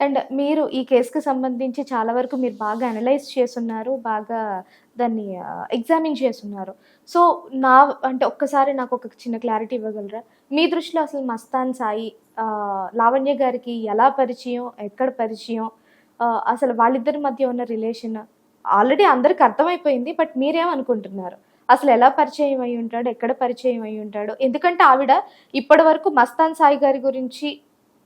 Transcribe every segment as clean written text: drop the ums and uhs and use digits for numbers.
And మీరు ఈ కేస్‌కి సంబంధించి చాలా వరకు మీరు బాగా అనలైజ్ చేసున్నారు. బాగా దాన్ని ఎగ్జామిన్ చేసున్నారు. సో, నా అంటే ఒక్కసారి నాకొక చిన్న క్లారిటీ ఇవ్వగలరా? మీ దృష్టిలో అసలు మస్తాన్ సాయి లావణ్య గారికి ఎలా పరిచయం? ఎక్కడ పరిచయం? అసలు వాళ్ళిద్దరి మధ్య ఉన్న రిలేషన్ ఆల్రెడీ అందరికి అర్థమైపోయింది. బట్ మీరేమనుకుంటున్నారు? అసలు ఎలా పరిచయం అయ్యి ఉంటాడు? ఎక్కడ పరిచయం అయ్యి ఉంటాడు? ఎందుకంటే ఆవిడ ఇప్పటివరకు మస్తాన్ సాయి గారి గురించి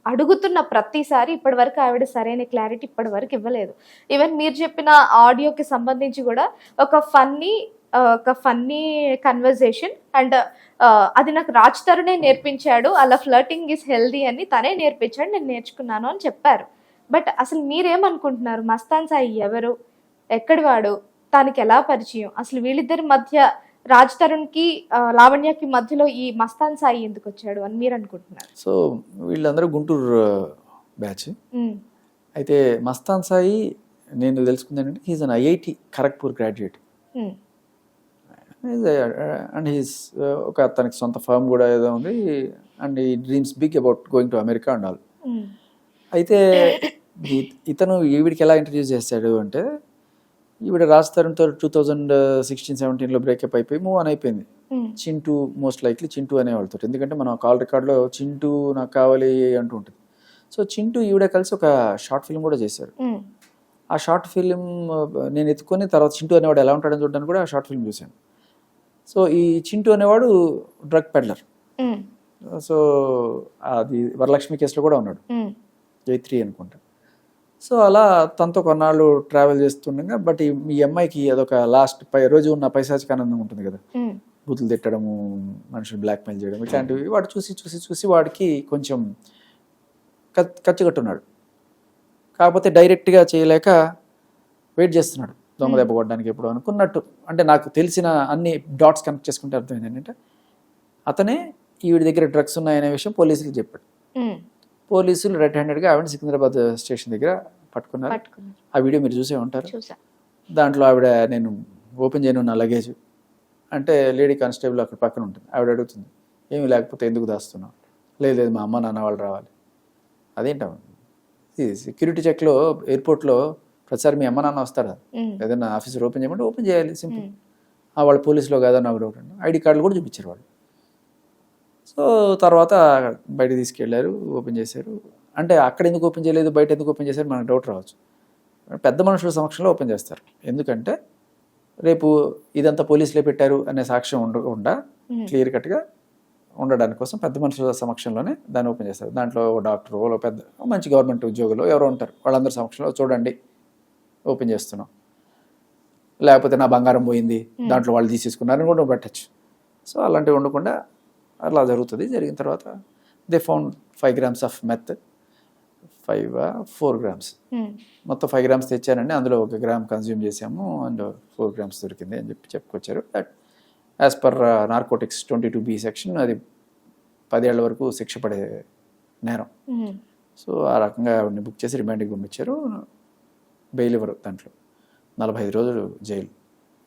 అడుగుతున్న ప్రతిసారి ఇప్పటివరకు ఆవిడ సరైన క్లారిటీ ఇప్పటివరకు ఇవ్వలేదు. ఈవెన్ మీరు చెప్పిన ఆడియోకి సంబంధించి కూడా ఒక ఫన్నీ కన్వర్జేషన్ అండ్ అది నాకు రాజ్ తరుణే నేర్పించాడు. అలా ఫ్లర్టింగ్ ఈజ్ హెల్దీ అని తనే నేర్పించాడు. నేను నేర్చుకున్నాను అని చెప్పారు. బట్ అసలు మీరేమనుకుంటున్నారు? మస్తాన్ సాయి ఎవరు? ఎక్కడి వాడు? తనకి ఎలా పరిచయం? అసలు వీళ్ళిద్దరి మధ్య రాజ్ తరుణ్‌కి లావణ్యకి మధ్యలో ఈ మస్తాన్ సాయి ఎందుకు వచ్చాడు అని మీరు అనుకుంటున్నారు? సో వీళ్ళందరూ గుంటూరు బ్యాచ్. అయితే మస్తాన్ సాయి నేను తెలుసుకుంది ఏంటంటే he is an IIT Kharagpur graduate and he's ఒక తనకి సొంత ఫర్మ్ కూడా ఏదో ఉంది అండ్ ఈ dreams big about going to America and all. అయితే ఇతను ఈవిడికి ఎలా ఇంట్రడ్యూస్ చేశాడు అంటే ఈవిడ రాజ్ తరుణ్తో 2016-17లో బ్రేకప్ అయిపోయి మూవ్ ఆన్ అయిపోయింది. చింటూ మోస్ట్ లైక్లీ చింటూ అనేవాళ్ళతో, ఎందుకంటే మనం కాల్ రికార్డ్లో చింటూ నాకు కావాలి అంటూ ఉంటుంది. సో చింటూ ఈవిడ కలిసి ఒక షార్ట్ ఫిల్మ్ కూడా చేశారు. ఆ షార్ట్ ఫిల్మ్ నేను ఎత్తుకొని తర్వాత చింటూ అనేవాడు ఎలా ఉంటాడని చూడడానికి కూడా ఆ షార్ట్ ఫిల్మ్ చూశాను. సో ఈ చింటూ అనేవాడు డ్రగ్ పెడ్లర్. సో అది వరలక్ష్మి కేసులో కూడా ఉన్నాడు, జైత్రి అనుకుంటా. సో అలా తనతో కొన్నాళ్ళు ట్రావెల్ చేస్తుండగా బట్ ఈ అమ్మాయికి అదొక లాస్ట్ రోజు ఉన్న పైశాచిక ఆనందం ఉంటుంది కదా, బూతులు తిట్టడము, మనుషులు బ్లాక్మెయిల్ చేయడం, ఇట్లాంటివి వాడు చూసి చూసి చూసి వాడికి కొంచెం కట్టున్నాడు. కాకపోతే డైరెక్ట్గా చేయలేక వెయిట్ చేస్తున్నాడు దొంగ దెబ్బ కొట్టడానికి ఎప్పుడు అనుకున్నట్టు. అంటే నాకు తెలిసిన అన్ని డాట్స్ కనెక్ట్ చేసుకుంటే అర్థమైంది ఏంటంటే అతనే ఈవిడి దగ్గర డ్రగ్స్ ఉన్నాయనే విషయం పోలీసులకు చెప్పాడు. పోలీసులు రెడ్ హ్యాండెడ్గా ఆవిడ సికింద్రాబాద్ స్టేషన్ దగ్గర పట్టుకున్నారు. ఆ వీడియో మీరు చూసే ఉంటారు. దాంట్లో ఆవిడ నేను ఓపెన్ చేయను నా లగేజ్ అంటే లేడీ కానిస్టేబుల్ అక్కడ పక్కన ఉంటుంది. ఆవిడ అడుగుతుంది ఏమీ లేకపోతే ఎందుకు దాస్తున్నావు? లేదు లేదు మా అమ్మ నాన్న వాళ్ళు రావాలి. అదేంటా సెక్యూరిటీ చెక్లో ఎయిర్పోర్ట్లో ప్రతిసారి మీ అమ్మ నాన్న వస్తారా? ఏదైనా ఆఫీసర్ ఓపెన్ చేయమంటే ఓపెన్ చేయాలి, సింపుల్. వాళ్ళ పోలీసులో కాదా నాకు డౌట్ అండి. ఐడి కార్డులు కూడా చూపించారు వాళ్ళు. సో తర్వాత బయటకు తీసుకెళ్లారు, ఓపెన్ చేశారు. అంటే అక్కడ ఎందుకు ఓపెన్ చేయలేదు, బయట ఎందుకు ఓపెన్ చేశారు మనకు డౌట్ రావచ్చు. పెద్ద మనుషుల సమక్షంలో ఓపెన్ చేస్తారు, ఎందుకంటే రేపు ఇదంతా పోలీసులే పెట్టారు అనే సాక్ష్యం ఉండకుండా క్లియర్ కట్గా ఉండడానికి కోసం పెద్ద మనుషుల సమక్షంలోనే దాన్ని ఓపెన్ చేస్తారు. దాంట్లో ఓ డాక్టర్, ఓ పెద్ద మంచి గవర్నమెంట్ ఉద్యోగులు ఎవరో ఉంటారు, వాళ్ళందరి సమక్షంలో చూడండి ఓపెన్ చేస్తున్నాం, లేకపోతే నా బంగారం పోయింది దాంట్లో వాళ్ళు తీసేసుకున్నారని కూడా పెట్టచ్చు. సో అలాంటివి ఉండకుండా అలా జరుగుతుంది. జరిగిన తర్వాత they found 5 grams of meth, 4 grams, మొత్తం 5 grams తెచ్చానండి, అందులో 1 gram కన్జ్యూమ్ చేసాము అండ్ 4 grams దొరికింది అని చెప్పుకొచ్చారు. That as per narcotics 22B section అది 10 ఏళ్ల వరకు శిక్ష పడే నేరం. సో ఆ రకంగా ఆవిడని బుక్ చేసి రిమాండ్కి పంపించారు. బెయిల్ ఇవ్వరు, దాంట్లో 45 రోజులు జైలు.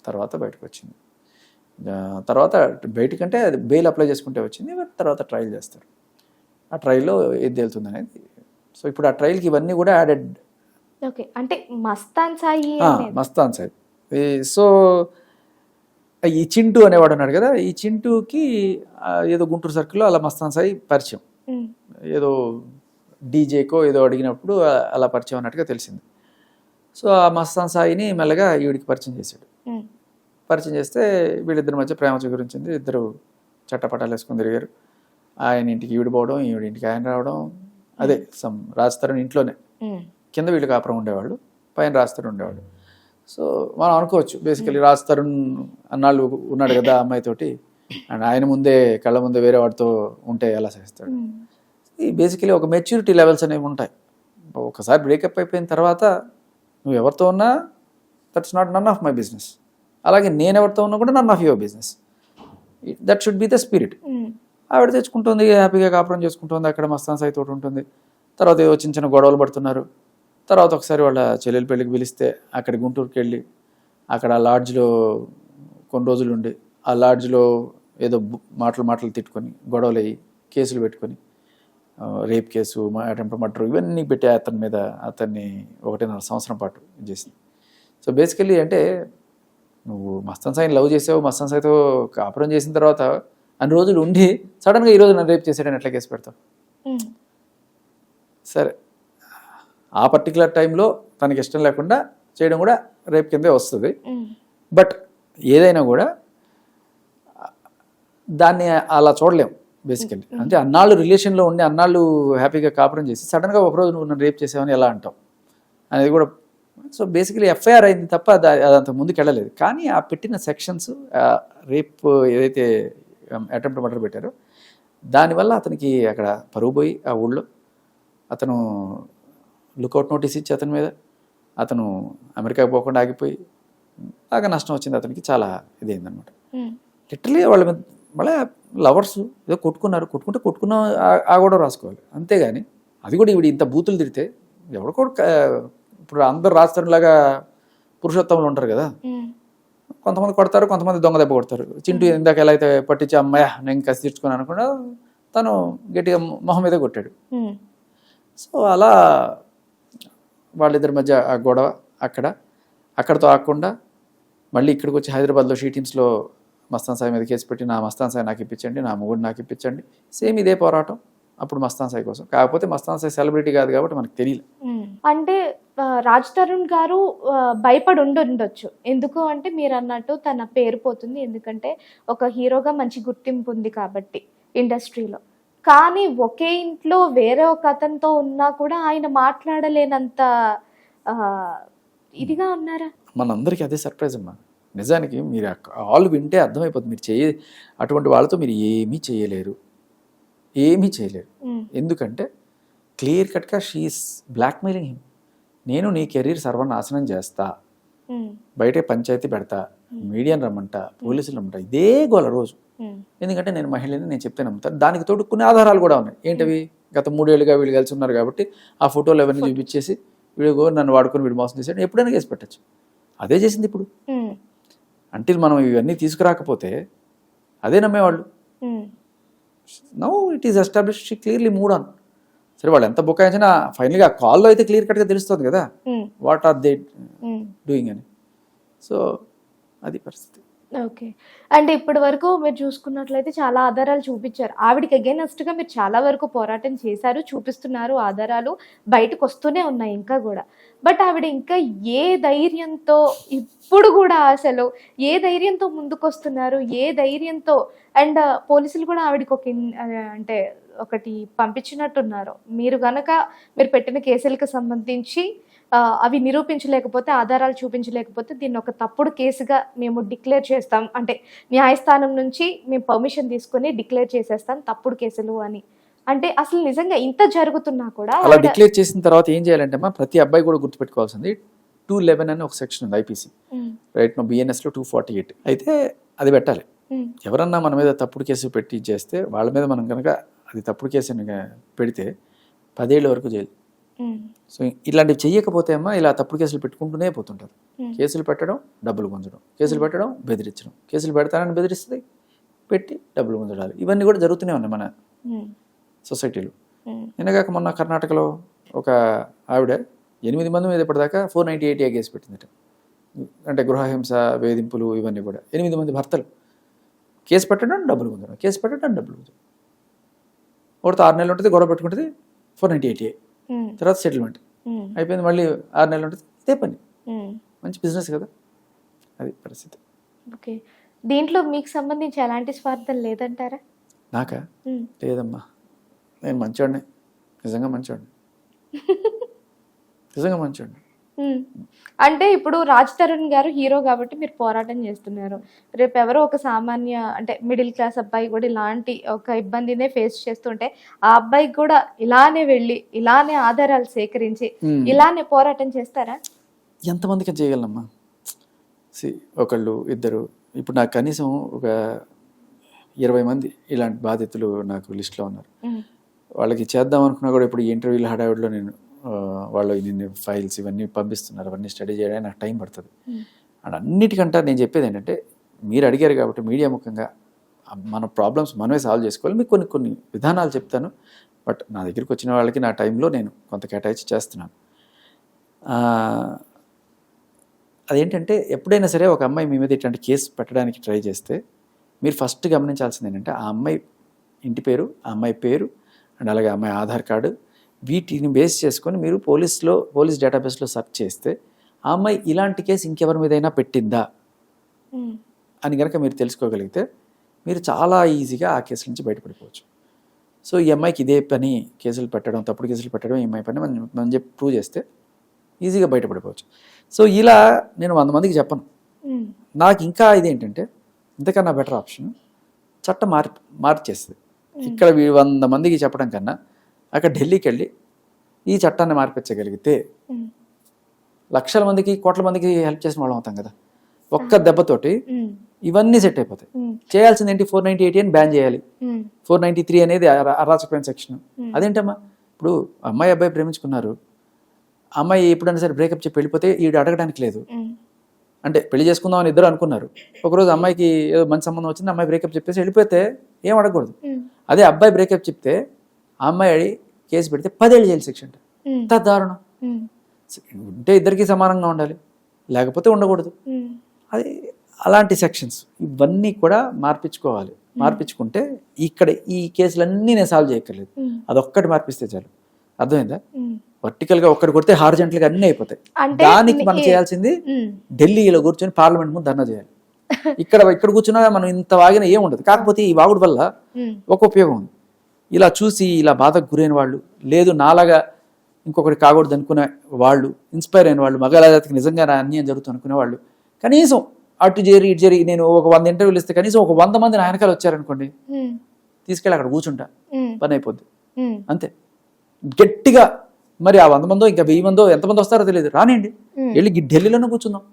తర్వాత బయటకు వచ్చింది. తర్వాత బయటకంటే అది బెయిల్ అప్లై చేసుకుంటే వచ్చింది, తర్వాత ట్రయల్ చేస్తారు. ఆ ట్రయల్లో ఏది తేలుతుంది అనేది. సో ఇప్పుడు ఆ ట్రయల్కి ఇవన్నీ కూడా యాడెడ్. ఓకే, అంటే మస్తాన్ సాయి సో ఈ చింటూ అనేవాడు ఉన్నాడు కదా, ఈ చింటూకి ఏదో గుంటూరు సర్కిల్లో అలా మస్తాన్ సాయి పరిచయం, ఏదో డీజేకో ఏదో అడిగినప్పుడు అలా పరిచయం అన్నట్టుగా తెలిసింది. సో ఆ మస్తాన్ సాయిని మెల్లగా ఈవిడికి పరిచయం చేశాడు. పరిచయం చేస్తే వీళ్ళిద్దరి మధ్య ప్రేమ గురించింది. ఇద్దరు చట్టపటాలు వేసుకొని తిరిగారు. ఆయన ఇంటికి ఈవిడ పోవడం, ఈవిడ ఇంటికి ఆయన రావడం. అదే రాజ్ తరుణ్ ఇంట్లోనే, కింద వీళ్ళు కాపురం ఉండేవాళ్ళు, పైన రాజ్ తరుణ్ ఉండేవాళ్ళు. సో మనం అనుకోవచ్చు బేసికలీ రాజ్ తరుణ్ అన్నాళ్ళు ఉన్నాడు కదా అమ్మాయితోటి, అండ్ ఆయన ముందే కళ్ళ ముందే వేరే వాడితో ఉంటే ఎలా చేస్తాడు. ఈ బేసికలీ ఒక మెచ్యూరిటీ లెవెల్స్ అనేవి ఉంటాయి. ఒకసారి బ్రేకప్ అయిపోయిన తర్వాత నువ్వు ఎవరితో ఉన్నా that's not none of my business, అలాగే నేను ఎవరితో ఉన్నా కూడా none of your business. That should be the spirit. ఆవిడ తెచ్చుకుంటుంది, హ్యాపీగా కాపురం చేసుకుంటుంది, అక్కడ మస్తాన్ సాయి తోటి ఉంటుంది. తర్వాత ఏదో చిన్న చిన్న గొడవలు పడుతున్నారు. తర్వాత ఒకసారి వాళ్ళ చెల్లెల పెళ్ళికి పిలిస్తే అక్కడ గుంటూరుకి వెళ్ళి అక్కడ ఆ లాడ్జ్లో కొన్ని రోజులు ఉండి ఆ లాడ్జ్లో ఏదో మాటలు తిట్టుకొని గొడవలు అయ్యి కేసులు పెట్టుకొని రేప్ కేసు, అటెంప్ట్ మర్డర్ ఇవన్నీ పెట్టి అతన్ని 1.5 సంవత్సరం పాటు చేసింది. సో బేసికలీ అంటే నువ్వు మస్తాన్ సాయిని లవ్ చేసావు, మస్తాన్ సాయితో కాపురం చేసిన తర్వాత అన్ని రోజులు ఉండి సడన్గా ఈరోజు నన్ను రేప్ చేసాడని ఎట్లా కేసు పెడతావు? సరే, ఆ పర్టికులర్ టైంలో తనకి ఇష్టం లేకుండా చేయడం కూడా రేప్ కిందే వస్తుంది. బట్ ఏదైనా కూడా దాన్ని అలా చూడలేం బేసికల్లీ. అంటే అన్నాళ్ళు రిలేషన్లో ఉండి అన్నాళ్ళు హ్యాపీగా కాపురం చేసి సడన్గా ఒకరోజు నువ్వు నన్ను రేప్ చేసావని ఎలా అంటావు అనేది కూడా. సో బేసికలీ ఎఫ్ఐఆర్ అయింది తప్ప అదంత ముందుకు వెళ్ళలేదు. కానీ ఆ పెట్టిన సెక్షన్స్, రేప్ ఏదైతే అటెంప్ట్ మర్డర్ పెట్టారో దానివల్ల అతనికి అక్కడ పరువు పోయి ఆ ఊళ్ళో అతను లుకౌట్ నోటీస్ ఇచ్చి అతని మీద అతను అమెరికాకి పోకుండా ఆగిపోయి బాగా నష్టం వచ్చింది అతనికి. చాలా ఇదైందనమాట. లిటరలీ వాళ్ళ మీద మళ్ళీ లవర్స్ ఏదో కొట్టుకున్న ఆ కూడా రాసుకోవాలి. అంతేగాని అది కూడా ఇవి ఇంత బూతులు తిడితే ఎవరికో ఇప్పుడు అందరు రాస్తారులాగా పురుషోత్తములు ఉంటారు కదా, కొంతమంది కొడతారు, కొంతమంది దొంగ దెబ్బ కొడతారు. చింటూ ఇందాక ఎలా అయితే పట్టించి అమ్మాయ నేను కసి తీర్చుకున్నాను అనుకున్నా తను గట్టిగా మొహం మీద కొట్టాడు. సో అలా వాళ్ళిద్దరి మధ్య ఆ గొడవ అక్కడతో ఆగకుండా మళ్ళీ ఇక్కడికి వచ్చి హైదరాబాద్లో షీ టీమ్స్లో మస్తాన్ సాయి మీద కేసు పెట్టి నా మస్తాన్ సాయి నాకు ఇప్పించండి, నా మొగుడు నాకు ఇప్పించండి. సేమ్ ఇదే పోరాటం అప్పుడు మస్తాన్ సాయి కోసం. కాకపోతే మస్తాన్ సాయి సెలబ్రిటీ కాదు కాబట్టి మనకు తెలియదు. అంటే రాజ్ తరుణ్ గారు భయపడి ఉండొచ్చు. ఎందుకు అంటే మీరు అన్నట్టు తన పేరు పోతుంది, ఎందుకంటే ఒక హీరోగా మంచి గుర్తింపు ఉంది కాబట్టి ఇండస్ట్రీలో. కానీ ఒకే ఇంట్లో వేరే ఒక అతనితో ఉన్నా కూడా ఆయన మాట్లాడలేనంత ఇదిగా ఉన్నారా? మనందరికీ అదే సర్ప్రైజ్ అమ్మా. నిజానికి మీరు ఆల్ వింటే అర్థమైపోతుంది. మీరు అటువంటి వాళ్ళతో మీరు ఏమీ చేయలేరు. ఎందుకంటే క్లియర్ కట్గా షీఈస్ బ్లాక్మెయిలింగ్ హిమ్. నేను నీ కెరీర్ సర్వనాశనం చేస్తా, బయటే పంచాయతీ పెడతా, మీడియాని రమ్మంటా, పోలీసులు రమ్మంటా, ఇదే గోల రోజు. ఎందుకంటే నేను మహిళని నేను చెప్తే నమ్ముతాను. దానికి తోడు కొన్ని ఆధారాలు కూడా ఉన్నాయి. ఏంటవి? గత 3 ఏళ్ళుగా వీళ్ళు కలిసి ఉన్నారు కాబట్టి ఆ ఫోటోలు ఎవరిని చూపించేసి వీడు నన్ను వాడుకొని వీడు మోసం చేశాడు, ఎప్పుడైనా కేసు పెట్టచ్చు. అదే చేసింది ఇప్పుడు. అంటే మనం ఇవన్నీ తీసుకురాకపోతే అదే నమ్మేవాళ్ళు. Now it is established, she clearly mood on. సరే, వాళ్ళు ఎంత బుకాయించినా ఫైనల్గా కాల్లో అయితే క్లియర్ కట్గా తెలుస్తుంది కదా వాట్ ఆర్ దే డూయింగ్ అని. సో అది పరిస్థితి. ఓకే. అంటే ఇప్పటి వరకు మీరు చూసుకున్నట్లయితే చాలా ఆధారాలు చూపించారు. ఆవిడకి అగైనెస్ట్గా మీరు చాలా వరకు పోరాటం చేశారు, చూపిస్తున్నారు, ఆధారాలు బయటకు వస్తూనే ఉన్నాయి ఇంకా కూడా. బట్ ఆవిడ ఇంకా ఏ ధైర్యంతో ఇప్పుడు కూడా అసలు ఏ ధైర్యంతో ముందుకు వస్తున్నారు, ఏ ధైర్యంతో? అండ్ పోలీసులు కూడా ఆవిడకి అంటే ఒకటి పంపించినట్టున్నారు. మీరు పెట్టిన కేసులకు సంబంధించి అవి నిరూపించలేకపోతే, ఆధారాలు చూపించలేకపోతే దీన్ని ఒక తప్పుడు కేసుగా మేము డిక్లేర్ చేస్తాం, అంటే న్యాయస్థానం నుంచి మేము పర్మిషన్ తీసుకొని డిక్లేర్ చేసేస్తాం తప్పుడు కేసులు అని. అంటే అసలు నిజంగా ఇంత జరుగుతున్నా కూడా అలా డిక్లేర్ చేసిన తర్వాత ఏం చేయాలంటే ప్రతి అబ్బాయి కూడా గుర్తుపెట్టుకోవాల్సింది 211 అని ఒక సెక్షన్ ఉంది ఐపీసీ, రైట్? నో బిఎన్ఎస్లో 248 అయితే అది పెట్టాలి. ఎవరన్నా మన మీద తప్పుడు కేసు పెట్టి చేస్తే వాళ్ళ మీద మనం కనుక అది తప్పుడు కేసు పెడితే 10 ఏళ్ళ వరకు జైలు. సో ఇట్లాంటివి చెయ్యకపోతే ఇలా తప్పుడు కేసులు పెట్టుకుంటూనే పోతుంటారు. కేసులు పెట్టడం, డబ్బులు గుంజడం, కేసులు పెట్టడం, బెదిరించడం, కేసులు పెడతానని బెదిరిస్తుంది, పెట్టి డబ్బులు గుంజడాలి. ఇవన్నీ కూడా జరుగుతూనే ఉన్నాయి మన సొసైటీలో. నిన్నగాక మొన్న కర్ణాటకలో ఒక ఆవిడ 8 మంది మీద ఇప్పటిదాకా 498 కేసు పెట్టిందట. అంటే గృహహింస, వేధింపులు ఇవన్నీ కూడా. 8 మంది భర్తలు. కేసు పెట్టడం, డబ్బులు గుంజడం, కేసు పెట్టడం, డబ్బులు గుంజడం. ఒకటి 6 నెలలు ఉంటుంది, గొడవ పెట్టుకుంటుంది, 498 తర్వాత సెటిల్మెంట్ అయిపోయింది, మళ్ళీ 6 నెలలు ఉంటుంది, ఇదే పని. మంచి బిజినెస్ కదా, అది పరిస్థితి. ఓకే. దీంట్లో మీకు సంబంధించి ఎలాంటి స్వార్థం లేదంటారా? నాకా? లేదమ్మా, నేను మంచివాడిని, నిజంగా మంచివాడిని. అంటే ఇప్పుడు రాజ్ తరుణ్ గారు హీరో కాబట్టి మీరు పోరాటం చేస్తున్నారు. రేపు ఎవరో ఒక సామాన్య అంటే మిడిల్ క్లాస్ అబ్బాయి కూడా ఇలాంటి ఒక ఇబ్బందినే ఫేస్ చేస్తుంటే ఆ అబ్బాయికి కూడా ఇలానే వెళ్ళి ఇలానే ఆధారాలు సేకరించి ఇలానే పోరాటం చేస్తారా? ఎంతమందికి చేయగలనమ్మా? ఒకళ్ళు ఇద్దరు, ఇప్పుడు నాకు కనీసం ఒక 20 మంది ఇలాంటి బాధితులు నాకు లిస్ట్లో ఉన్నారు. వాళ్ళకి చేద్దాం అనుకున్నా కూడా ఇప్పుడు ఈ ఇంటర్వ్యూల హడావిడిలో నేను వాళ్ళు ఇన్ని ఫైల్స్ ఇవన్నీ పంపిస్తున్నారు, అవన్నీ స్టడీ చేయడానికి నాకు టైం పడుతుంది. అండ్ అన్నిటికంటే నేను చెప్పేది ఏంటంటే, మీరు అడిగారు కాబట్టి మీడియా ముఖ్యంగా మన ప్రాబ్లమ్స్ మనమే సాల్వ్ చేసుకోవాలి. మీకు కొన్ని విధానాలు చెప్తాను, బట్ నా దగ్గరికి వచ్చిన వాళ్ళకి నా టైంలో నేను కొంత కేటాయించి చేస్తున్నాను. అదేంటంటే ఎప్పుడైనా సరే ఒక అమ్మాయి మీ మీద ఇట్లాంటి కేసు పెట్టడానికి ట్రై చేస్తే మీరు ఫస్ట్ గమనించాల్సింది ఏంటంటే ఆ అమ్మాయి ఇంటి పేరు, ఆ అమ్మాయి పేరు అండ్ అలాగే అమ్మాయి ఆధార్ కార్డు, వీటిని బేస్ చేసుకొని మీరు పోలీస్ డేటాబేస్లో సెర్చ్ చేస్తే ఆ అమ్మాయి ఇలాంటి కేసు ఇంకెవరి మీదైనా పెట్టిందా అని కనుక మీరు తెలుసుకోగలిగితే మీరు చాలా ఈజీగా ఆ కేసు నుంచి బయటపడిపోవచ్చు. సో ఈ అమ్మాయికి ఇదే పని, కేసులు పెట్టడం, తప్పుడు కేసులు పెట్టడం ఈ అమ్మాయి పని మనం చెప్పి ప్రూవ్ చేస్తే ఈజీగా బయటపడిపోవచ్చు. సో ఇలా నేను 100 మందికి చెప్పను. నాకు ఇంకా ఇదేంటంటే ఇంతకన్నా బెటర్ ఆప్షన్ చట్టం మార్చేస్తుంది. ఇక్కడ 100 మందికి చెప్పడం కన్నా అక్కడ ఢిల్లీకి వెళ్ళి ఈ చట్టాన్ని మార్పించగలిగితే లక్షల మందికి, కోట్ల మందికి హెల్ప్ చేసిన వాళ్ళం అవుతాం కదా. ఒక్క దెబ్బతోటి ఇవన్నీ సెట్ అయిపోతాయి. చేయాల్సింది ఏంటి? 498 అని బ్యాన్ చేయాలి. 493 అనేది అరాచకమైన సెక్షన్. అదేంటమ్మా, ఇప్పుడు అమ్మాయి అబ్బాయి ప్రేమించుకున్నారు, అమ్మాయి ఎప్పుడైనా సరే బ్రేకప్ చెప్పి వెళ్ళిపోతే ఈడు అడగడానికి లేదు. అంటే పెళ్లి చేసుకుందామని ఇద్దరు అనుకున్నారు, ఒకరోజు అమ్మాయికి ఏదో మంచి సంబంధం వచ్చింది, అమ్మాయి బ్రేకప్ చెప్పేసి వెళ్ళిపోతే ఏం అడగకూడదు. అదే అబ్బాయి బ్రేకప్ చెప్తే ఆ అమ్మాయి కేసు పెడితే 10 ఏళ్ళు జైలు శిక్ష అంటే ఎంత దారుణం. ఉంటే ఇద్దరికి సమానంగా ఉండాలి, లేకపోతే ఉండకూడదు. అది అలాంటి సెక్షన్స్ ఇవన్నీ కూడా మార్పించుకోవాలి. మార్పించుకుంటే ఇక్కడ ఈ కేసులన్నీ నేను సాల్వ్ చేయక్కర్లేదు, అదొక్కటి మార్పిస్తే చాలు. అర్థమైందా? వర్టికల్ గా ఒక్కటి కొడితే హారిజెంటల్ గా అన్ని అయిపోతాయి. దానికి మనం చేయాల్సింది ఢిల్లీలో కూర్చొని పార్లమెంట్ ముందు ధర్నా చేయాలి. ఇక్కడ కూర్చున్నా మనం ఇంత వాగిన ఏం ఉండదు. కాకపోతే ఈ వాగుడు వల్ల ఒక ఉపయోగం ఉంది. ఇలా చూసి ఇలా బాధకు గురైన వాళ్ళు, లేదు నాలాగా ఇంకొకటి కాకూడదు అనుకునే వాళ్ళు, ఇన్స్పైర్ అయిన వాళ్ళు, మగ జాతికి నిజంగా అన్యాయం జరుగుతుంది అనుకునే వాళ్ళు, కనీసం అటు చేరి ఇటు చేరి నేను ఒక 100 ఇంటర్వ్యూలు ఇస్తే కనీసం ఒక 100 మంది నా వెనకాల వచ్చారనుకోండి, తీసుకెళ్ళి అక్కడ కూర్చుంటా, పని అయిపోద్ది. అంతే. గట్టిగా మరి ఆ 100 మందో ఇంకా 1000 మందో ఎంతమంది వస్తారో తెలియదు, రానియండి, వెళ్ళి ఢిల్లీలోనే కూర్చుందాం,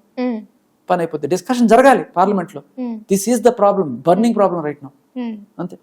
పని అయిపోద్ది. డిస్కషన్ జరగాలి పార్లమెంట్లో. This is the problem, burning problem right now. అంతే.